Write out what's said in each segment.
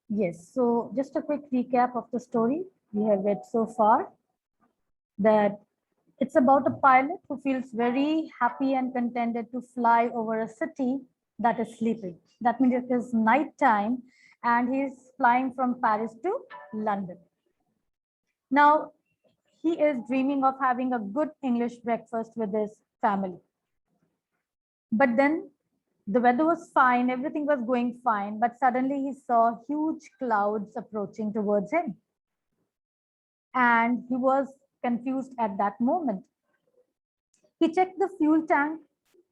Yes, so just a quick recap of the story we have read so far, that it's about a pilot who feels very happy and contented to fly over a city that is sleeping. That means it is night time and he's flying from Paris to London. Now, he is dreaming of having a good English breakfast with his family. But then the weather was fine, everything was going fine, but suddenly he saw huge clouds approaching towards him. And he was confused at that moment. He checked the fuel tank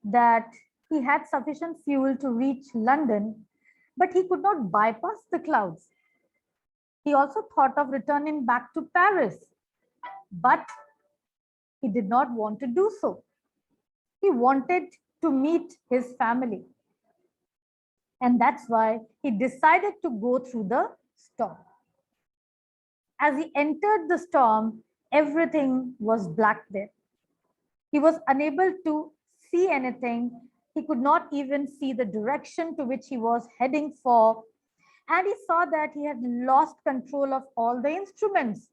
that he had sufficient fuel to reach London, but he could not bypass the clouds. He also thought of returning back to Paris, but he did not want to do so. He wanted to meet his family. And that's why he decided to go through the storm. As he entered the storm, everything was black there. He was unable to see anything. He could not even see the direction to which he was heading for. And he saw that he had lost control of all the instruments.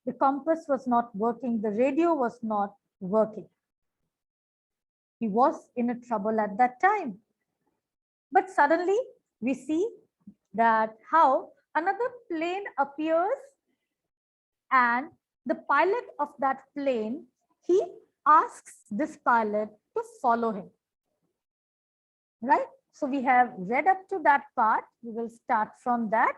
The compass was not working. The radio was not working. He was in a trouble at that time. But suddenly we see that how another plane appears, and the pilot of that plane, he asks this pilot to follow him. Right? So we have read up to that part. We will start from that.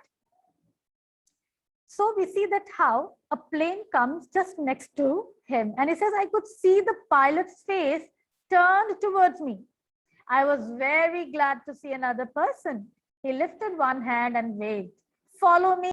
So we see that how a plane comes just next to him and he says, I could see the pilot's face turned towards me. I was very glad to see another person. He lifted one hand and waved, follow me.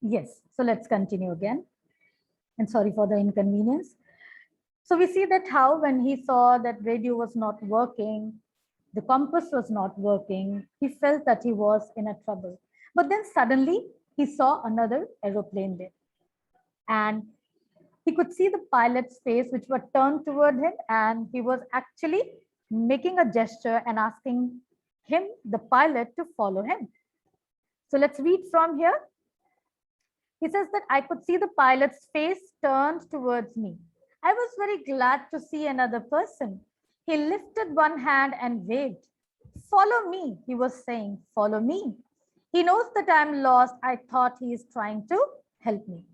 Yes, so let's continue again. And sorry for the inconvenience. So we see that how when he saw that radio was not working, the compass was not working, he felt that he was in a trouble. But then suddenly he saw another aeroplane there. And he could see the pilot's face, which were turned toward him, and he was actually making a gesture and asking him, the pilot, to follow him. So let's read from here. He says that I could see the pilot's face turned towards me. I was very glad to see another person. He lifted one hand and waved. Follow me, he was saying, follow me. He knows that I'm lost. I thought he is trying to help me.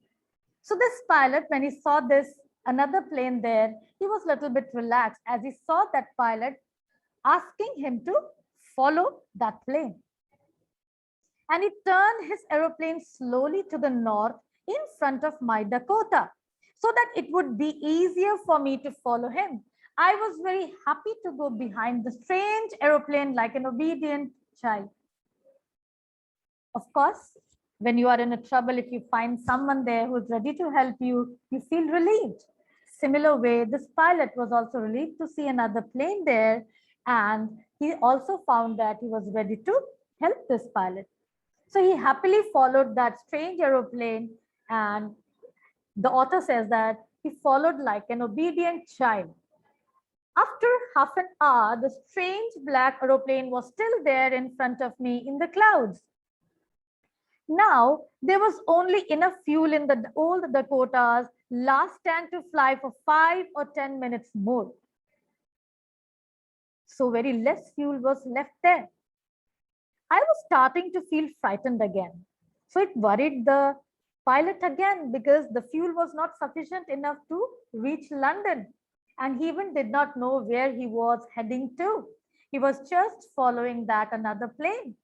So this pilot, when he saw this another plane there, he was a little bit relaxed as he saw that pilot asking him to follow that plane. And he turned his aeroplane slowly to the north in front of my Dakota so that it would be easier for me to follow him. I was very happy to go behind the strange aeroplane like an obedient child. Of course, when you are in a trouble, if you find someone there who's ready to help you, you feel relieved. Similar way, this pilot was also relieved to see another plane there, and he also found that he was ready to help this pilot. So he happily followed that strange aeroplane, and the author says that he followed like an obedient child. After half an hour, the strange black aeroplane was still there in front of me in the clouds. Now, there was only enough fuel in the old Dakota's last stand to fly for 5 or 10 minutes more. So very less fuel was left there. I was starting to feel frightened again. So it worried the pilot again because the fuel was not sufficient enough to reach London. And he even did not know where he was heading to. He was just following that another plane.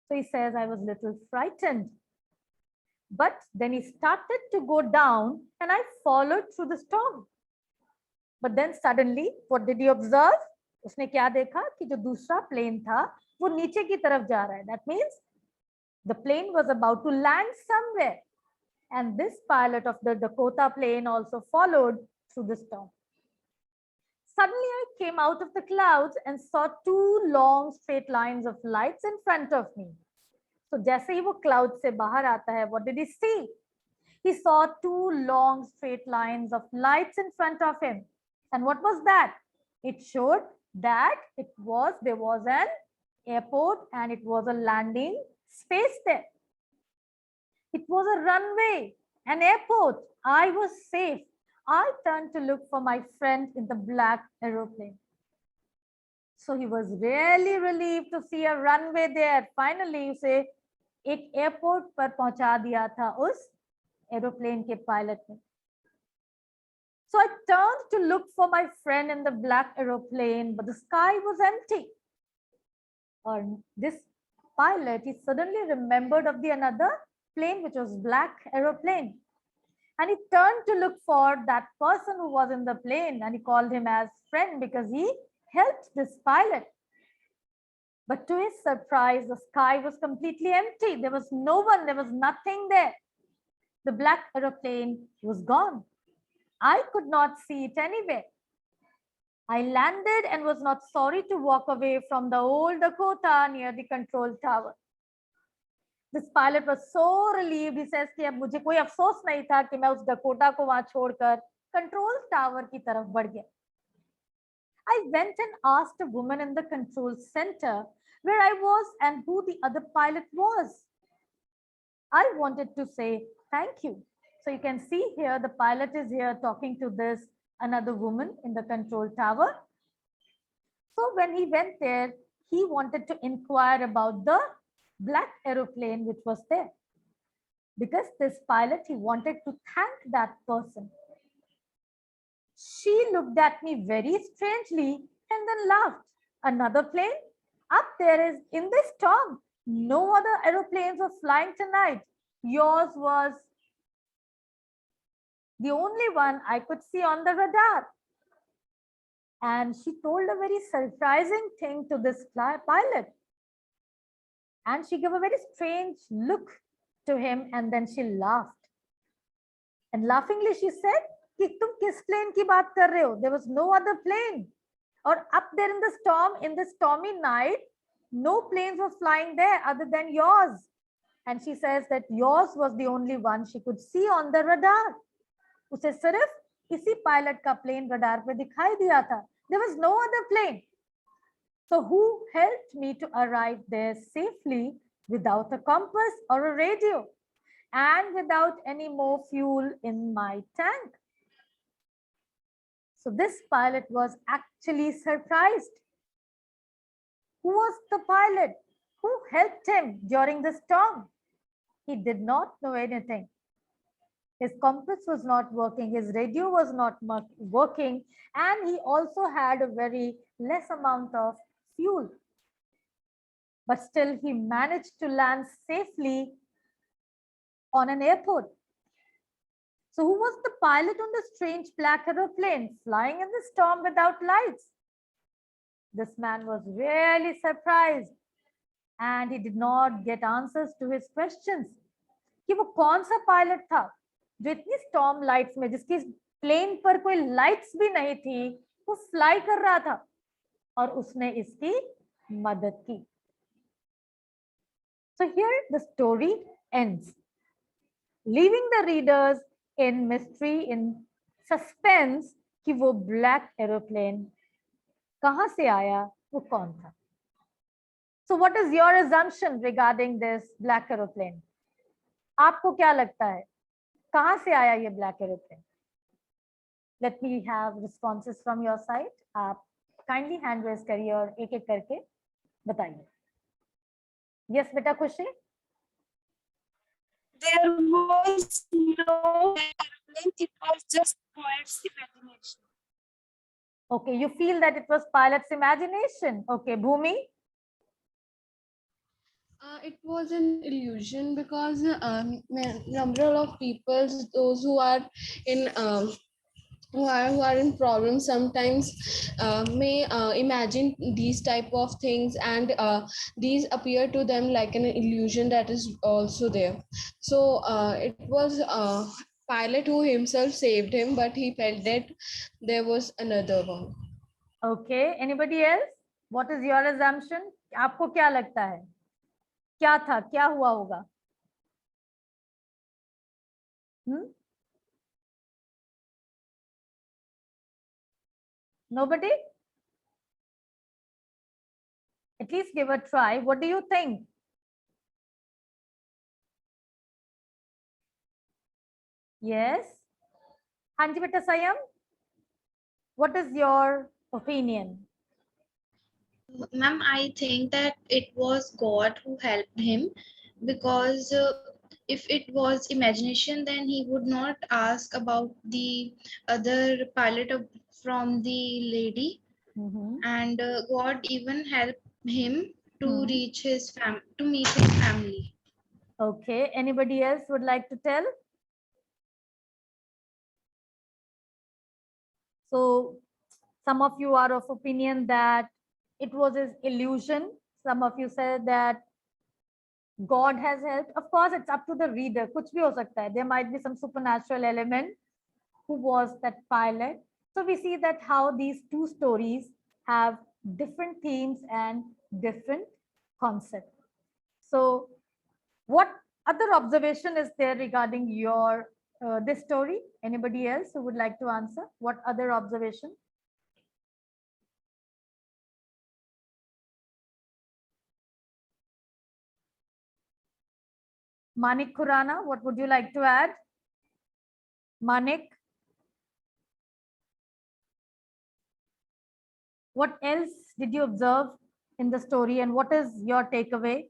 So he says, I was a little frightened. But then he started to go down and I followed through the storm. But then suddenly, what did he observe? उसने क्या देखा कि जो दूसरा plane था वो नीचे की तरफ जा रहा है. That means the plane was about to land somewhere. And this pilot of the Dakota plane also followed through the storm. Suddenly, I came out of the clouds and saw two long straight lines of lights in front of me. So, जैसे ही वो cloud से बाहर आता है, what did he see? He saw two long straight lines of lights in front of him. And what was that? It showed that there was an airport and it was a landing space there. It was a runway, an airport. I was safe. I turned to look for my friend in the black aeroplane. So he was really relieved to see a runway there. Finally, उसे एक airport पर पहुंचा दिया था उस aeroplane के pilot ने. So I turned to look for my friend in the black aeroplane, but the sky was empty. Or this pilot, he suddenly remembered of the another plane, which was black aeroplane. And he turned to look for that person who was in the plane, and he called him as friend because he helped this pilot. But to his surprise, the sky was completely empty. There was no one, there was nothing there. The black aeroplane was gone. I could not see it anywhere. I landed and was not sorry to walk away from the old Dakota near the control tower. This pilot was so relieved. He says कि अब मुझे कोई अफसोस नहीं था कि मैं उस डकोटा को वहां छोड़कर कंट्रोल टावर की तरफ बढ़ गया. I went and asked a woman in the control center where I was and who the other pilot was. I wanted to say thank you. So you can see here the pilot is here talking to this another woman in the control tower. So when he went there, he wanted to inquire about the black aeroplane which was there. Because this pilot, he wanted to thank that person. She looked at me very strangely and then laughed. Another plane? Up there is in this storm. No other aeroplanes were flying tonight. Yours was the only one I could see on the radar. And she told a very surprising thing to this pilot. And she gave a very strange look to him and then she laughed. And laughingly she said, कि तुम किस plane की बात कर रहे हो? There was no other plane. Or up there in the storm, in the stormy night, no planes were flying there other than yours. And she says that yours was the only one she could see on the radar. उसे सिर्फ इसी pilot का plane radar पे दिखाई दिया था. There was no other plane. So who helped me to arrive there safely without a compass or a radio and without any more fuel in my tank? So this pilot was actually surprised. Who was the pilot? Who helped him during the storm? He did not know anything. His compass was not working, his radio was not working, and he also had a very less amount of fuel. But still he managed to land safely on an airport. So who was the pilot on the strange black aeroplane flying in the storm without lights? This man was really surprised and he did not get answers to his questions. कि वो कौन सा pilot था जो इतनी storm lights में, जिसकी plane पर कोई लाइट्स भी नहीं थी, वो फ्लाई कर रहा था और उसने इसकी मदद की. So here the story ends, leaving the readers in mystery, in suspense कि वो black aeroplane कहाँ से आया, वो कौन था. So what is your assumption regarding this black aeroplane? आपको क्या लगता है कहाँ से आया ये black aeroplane? Let me have responses from your side. आप kindly hand raise करिए और एक एक करके बताइए. Yes, बेटा खुशी. There was no airplane, it was just poet's imagination. Okay, you feel that it was pilot's imagination. Okay, Bhumi. It was an illusion because number of people, those who are in who are in problems sometimes may imagine these type of things, and these appear to them like an illusion that is also there. So it was Pilate who himself saved him, but he felt that there was another one. Okay, anybody else? What is your assumption? आपको क्या लगता है क्या था, क्या हुआ होगा? Nobody? At least give a try. What do you think? Yes. Hanji beta Sayam, what is your opinion? Ma'am, I think that it was God who helped him, because if it was imagination, then he would not ask about the other pilot from the lady, and God even helped him to reach his to meet his family. Okay, anybody else would like to tell? So some of you are of opinion that it was his illusion. Some of you said that God has helped. Of course, it's up to the reader. कुछ भी हो सकता है. There might be some supernatural element. Who was that pilot? So we see that how these two stories have different themes and different concepts. So what other observation is there regarding your this story? Anybody else who would like to answer? What other observation? Manik Khurana, what would you like to add? Manik? What else did you observe in the story, and what is your takeaway?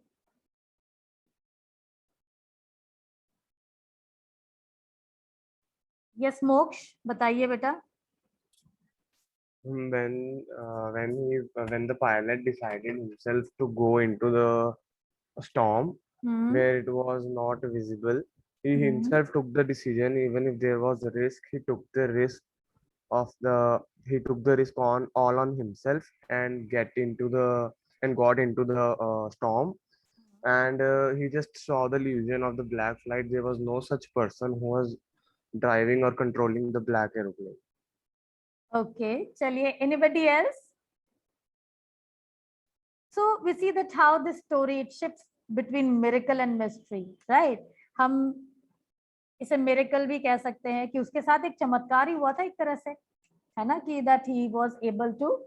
Yes, Moksh, बताइए बेटा. When the pilot decided himself to go into the storm where it was not visible, he himself took the decision. Even if there was a risk, he took the risk on all on himself and got into the storm. And he just saw the illusion of the black flight. There was no such person who was driving or controlling the black aeroplane. Okay, चलिए, anybody else? So we see that how this story it shifts between miracle and mystery, right? हम इसे miracle भी कह सकते हैं कि उसके साथ एक चमत्कार ही हुआ था एक तरह से, है ना, कि that he was able to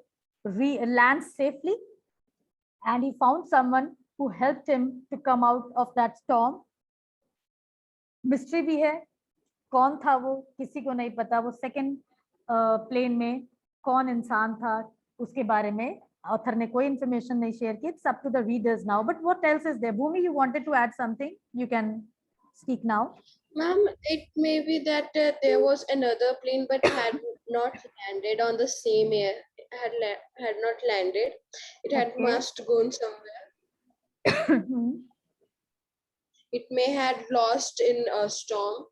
land safely and he found someone who helped him to come out of that storm. Mystery भी है, कौन था वो किसी को नहीं पता, वो सेकंड प्लेन में कौन इंसान था उसके बारे में author ने कोई information नहीं share की. It's up to the readers now. But what else is there? Bhumi, you wanted to add something? You can speak now. Ma'am, it may be that there was another plane but had not landed on the same air. Had not landed. It had Okay. must gone somewhere. It may had lost in a storm.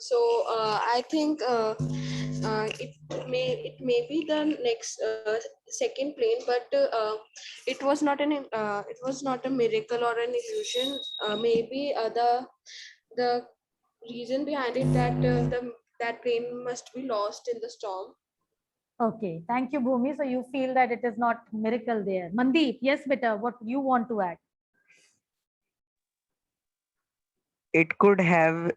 So I think it may be the next second plane, but it was not a miracle or an illusion. Maybe the reason behind it that that plane must be lost in the storm. Okay, thank you, Bhumi. So you feel that it is not miracle there. Mandeep, yes, beta, what you want to add? It could have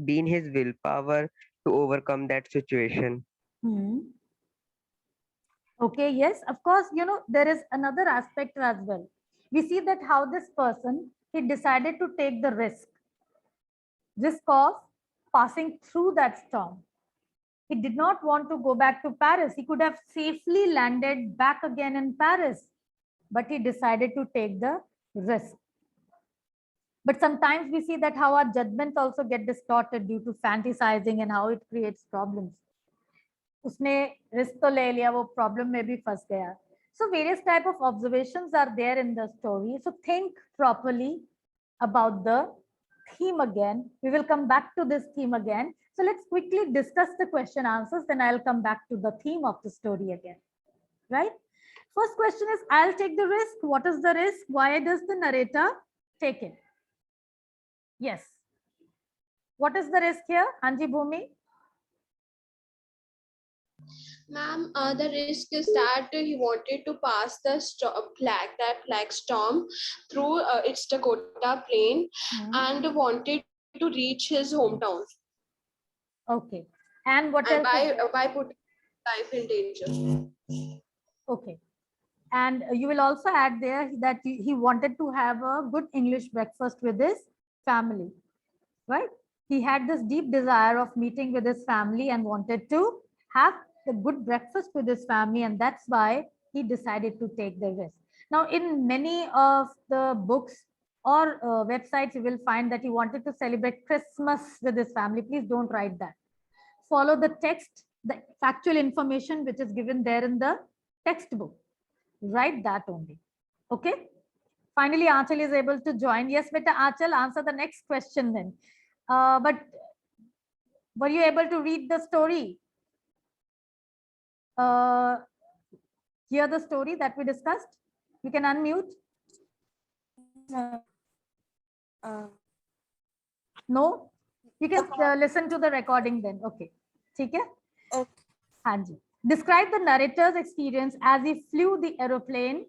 been his willpower to overcome that situation. Okay, yes, of course, you know, there is another aspect as well. We see that how this person, he decided to take the risk of passing through that storm. He did not want to go back to Paris. He could have safely landed back again in Paris, but he decided to take the risk. But sometimes we see that how our judgments also get distorted due to fantasizing and how it creates problems. उसने risk तो ले लिया, वो problem में भी फंस गया. So various type of observations are there in the story. So think properly about the theme again. We will come back to this theme again. So let's quickly discuss the question answers, then I'll come back to the theme of the story again, right? First question is, I'll take the risk. What is the risk? Why does the narrator take it? Yes. What is the risk here? Anji Bhumi? Ma'am, the risk is that he wanted to pass the black storm through its Dakota plain and wanted to reach his hometown. Okay. And what And else? by putting life in danger. Okay. And you will also add there that he wanted to have a good English breakfast with his family, right? He had this deep desire of meeting with his family and wanted to have the good breakfast with his family, and that's why he decided to take the risk. Now, in many of the books or websites, you will find that he wanted to celebrate Christmas with his family. Please don't write that. Follow the text, the factual information which is given there in the textbook. Write that only. Okay. Finally, Aanchal is able to join. Yes, beta Aanchal, answer the next question then. But were you able to read the story? Hear the story that we discussed? You can unmute. No? You can listen to the recording then. Okay. ठीक है? Okay. हाँ जी. Describe the narrator's experience as he flew the aeroplane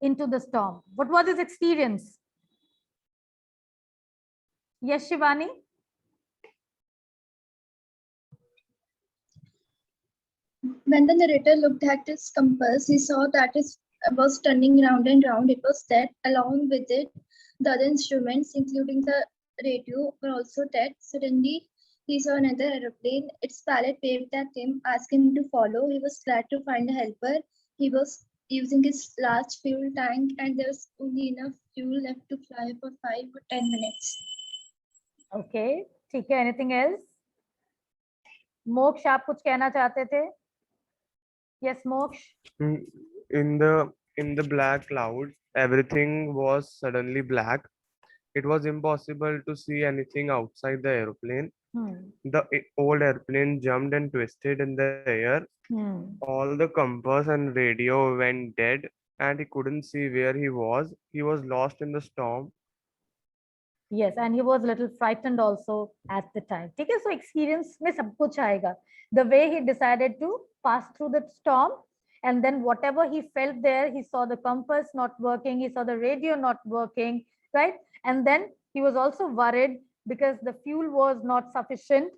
into the storm. What was his experience? Yes, Shivani? When the narrator looked at his compass, he saw that it was turning round and round. It was dead. Along with it, the other instruments, including the radio, were also dead. Suddenly, he saw another aeroplane. Its pilot waved at him, asking him to follow. He was glad to find a helper. He was using his last fuel tank, and there was only enough fuel left to fly for 5 or 10 minutes. Okay. ठीक है. Anything else? मोक्ष, आप कुछ कहना चाहते थे? Yes, Moksh. In the black cloud, everything was suddenly black. It was impossible to see anything outside the aeroplane. The old airplane jumped and twisted in the air. All the compass and radio went dead, and he couldn't see where he was. He was lost in the storm. Yes, and he was a little frightened also at the time. ठीक है, so experience में सब कुछ आएगा. The way he decided to pass through the storm, and then whatever he felt there, he saw the compass not working, he saw the radio not working, right? And then he was also worried because the fuel was not sufficient.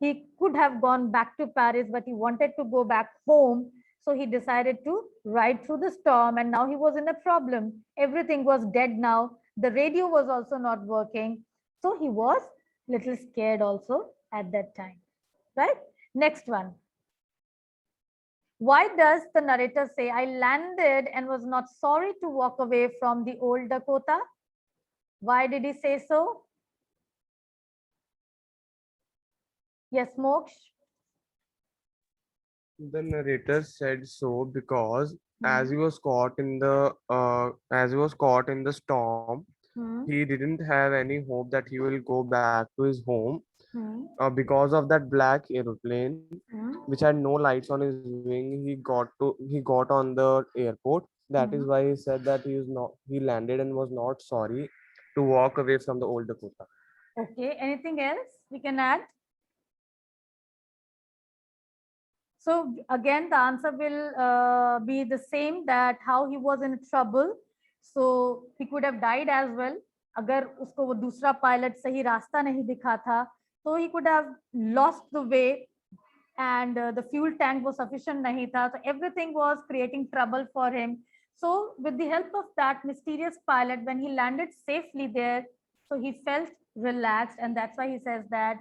He could have gone back to Paris, but he wanted to go back home. So he decided to ride through the storm, and now he was in a problem. Everything was dead now. The radio was also not working. So he was little scared also at that time, right? Next one. Why does the narrator say, I landed and was not sorry to walk away from the old Dakota? Why did he say so? Yes, Moksh. The narrator said so because as he was caught in the storm, he didn't have any hope that he will go back to his home. Because of that black aeroplane, which had no lights on his wing, he got on the airport. That is why he said that he landed and was not sorry to walk away from the old Dakota. Okay, anything else we can add? So again, the answer will be the same, that how he was in trouble. So he could have died as well. अगर उसको वो दूसरा pilot सही रास्ता नहीं दिखा था, तो he could have lost the way, and the fuel tank was sufficient nahi tha, so everything was creating trouble for him. So with the help of that mysterious pilot, when he landed safely there, so he felt relaxed, and that's why he says that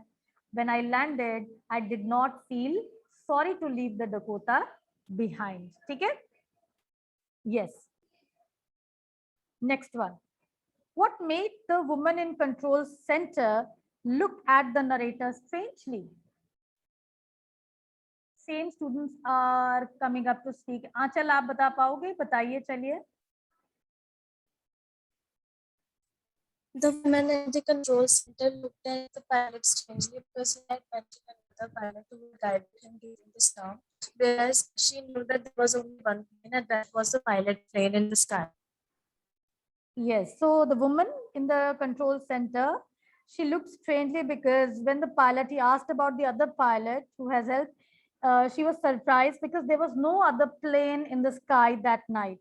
when I landed, I did not feel sorry to leave the Dakota behind. ठीक है? Yes. Next one. What made the woman in control center look at the narrator strangely? Same students are coming up to speak. आंचल, आप बता पाओगे? बताइए, चलिए. The woman at the control center looked at the pilot strangely because he had mentioned another pilot who would guide him during the storm, whereas she knew that there was only one plane and that was the pilot plane in the sky. Yes, so the woman in the control center, she looked strangely because when the pilot, he asked about the other pilot who has helped, she was surprised because there was no other plane in the sky that night.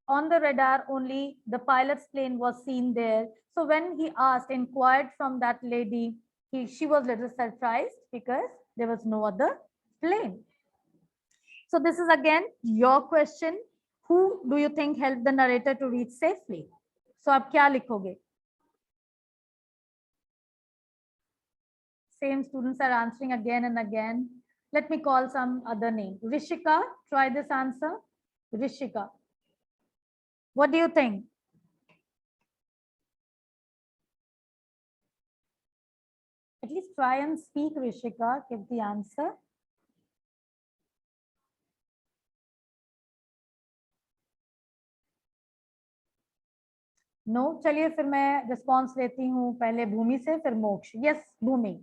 On the radar, only the pilot's plane was seen there. So when he asked, inquired from that lady, she was little surprised because there was no other plane. So this is again your question. Who do you think helped the narrator to reach safely? So आप क्या लिखोगे? Same students are answering again and again. Let me call some other name. Rishika, try this answer. Rishika. What do you think? At least try and speak, Rishika. Give the answer. No चलिए फिर मैं response लेती हूँ पहले भूमि से फिर मोक्ष yes भूमि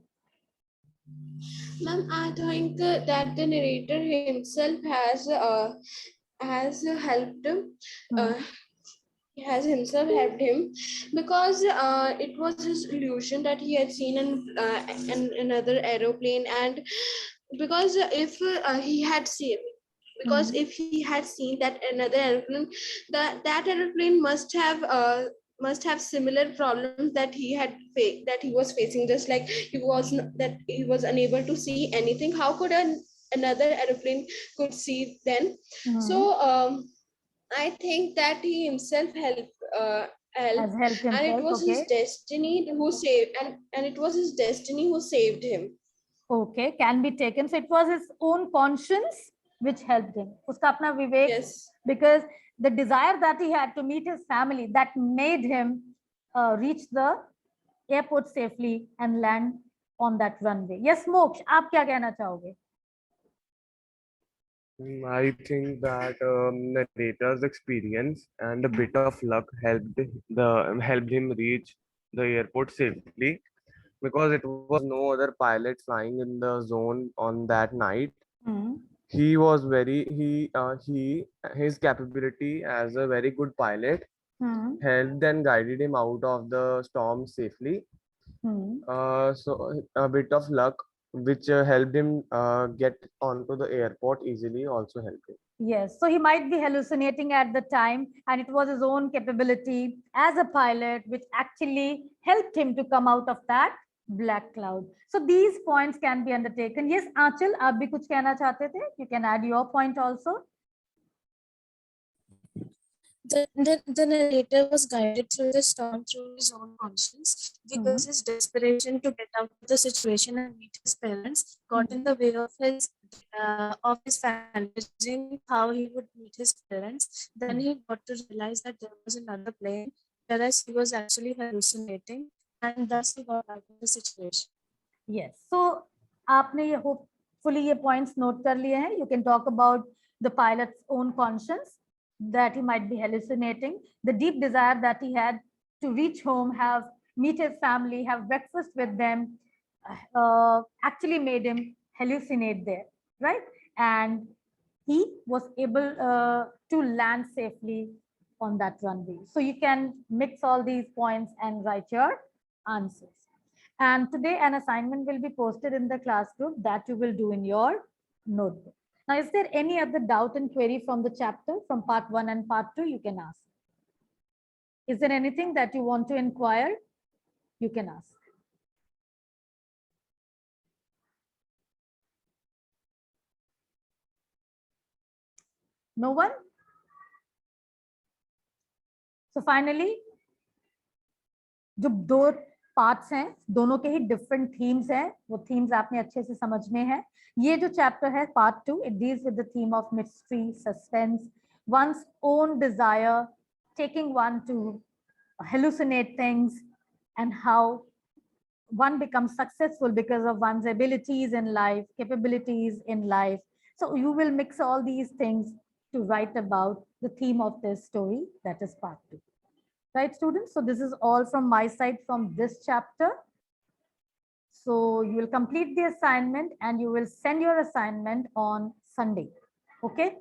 Ma'am, I think that the narrator himself has helped has himself helped him because it was his illusion that he had seen in another aeroplane, and because if he had seen because if he had seen that another aeroplane, that aeroplane must have similar problems that that he was facing, just like that he was unable to see anything. How could another aeroplane could see then? So I think that he himself has helped and it himself. was his Okay. destiny who saved, and it was his destiny who saved him. Okay, can be taken. So it was his own conscience which helped him. Uska apna vivek, Yes. because the desire that he had to meet his family that made him reach the airport safely and land on that runway. Yes, Moksh, aap kya kehna chahoge? I think that narrator's experience and a bit of luck helped him reach the airport safely, because it was no other pilot flying in the zone on that night. He was his capability as a very good pilot helped and guided him out of the storm safely. So a bit of luck which helped him get onto the airport easily also helped him. Yes, so he might be hallucinating at the time, and it was his own capability as a pilot which actually helped him to come out of that black cloud. So these points can be undertaken. Yes, Aanchal, aap bhi kuch kehna chahte the? You can add your point also. The narrator was guided through the storm through his own conscience because his desperation to get out of the situation and meet his parents got in the way of his fantasy how he would meet his parents. Then he got to realize that there was another plane, whereas he was actually hallucinating, and thus he got out of the situation. Yes, so आपने ये hopefully ये points note कर लिए हैं. You can talk about the pilot's own conscience, that he might be hallucinating, the deep desire that he had to reach home, meet his family, have breakfast with them, actually made him hallucinate there, right? And he was able to land safely on that runway. So you can mix all these points and write your answers. And today an assignment will be posted in the class group that you will do in your notebook. Now, is there any other doubt and query from the chapter, from part 1 and part 2? You can ask. Is there anything that you want to inquire? You can ask. No one? So finally, जो दो parts हैं, दोनों के ही different themes हैं, वो themes आपने अच्छे से समझने हैं. ये जो चैप्टर है part 2, it deals with the theme of mystery, suspense, one's own desire, taking one to hallucinate things, and how one becomes successful because of one's abilities in life, capabilities in life. So you will mix all these things to write about the theme of this story, that is part 2. Right, students? So this is all from my side from this chapter. So you will complete the assignment and you will send your assignment on Sunday. Okay.